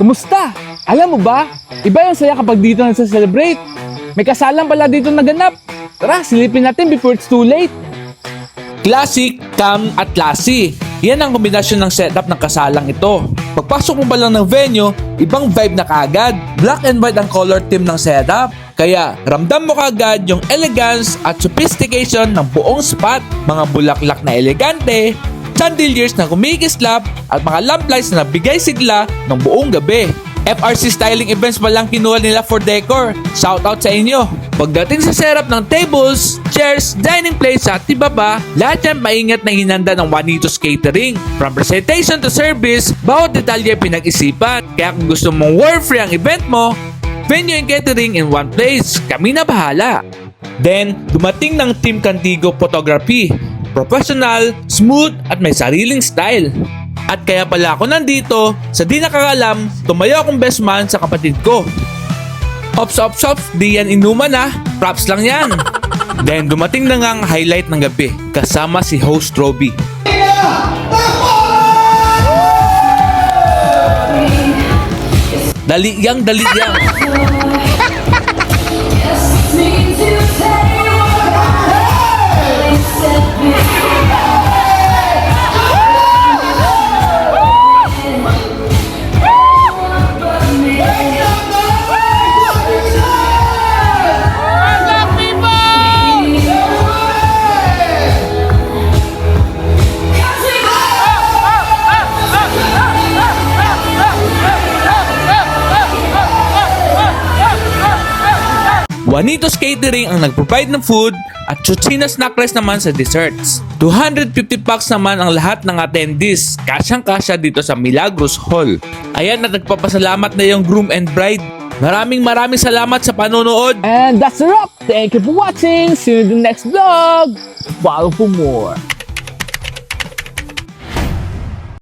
Kumusta? Alam mo ba, iba yung saya kapag dito nagsa-celebrate. May kasalang pala dito naganap. Tara, silipin natin before it's too late. Classic, calm at classy. Yan ang kombinasyon ng setup ng kasalang ito. Pagpasok mo pa lang ng venue, ibang vibe na kaagad. Black and white ang color theme ng setup. Kaya ramdam mo kaagad yung elegance at sophistication ng buong spot. Mga bulaklak na elegante, chandeliers na kumikislap at mga lamp lights na nabigay sigla ng buong gabi. FRC styling events pa lang kinuha nila for decor. Shout out sa inyo. Pagdating sa setup ng tables, chairs, dining plates at iba pa, lahat yan maingat na hinanda ng Juanitos Catering. From presentation to service, bawat detalye pinag-isipan. Kaya kung gusto mong worry-free ang event mo, venue and catering in one place, kami na bahala. Then, dumating ng Team Cantigo Photography. Professional, smooth at may sariling style. At kaya pala ako nandito, sa di nakakalam, tumayo akong best man sa kapatid ko. Ops, di yan inuman ah, props lang yan. Then dumating na nga ang highlight ng gabi, kasama si host Roby. Dali-yang. Juanitos Catering ang nag-provide ng food at Chuchina Snackless naman sa desserts. 250 packs naman ang lahat ng attendees, kasyang-kasya dito sa Milagros Hall. Ayan at nagpapasalamat na yung groom and bride. Maraming salamat sa panonood. And that's a wrap. Thank you for watching. See you in the next vlog. Follow for more.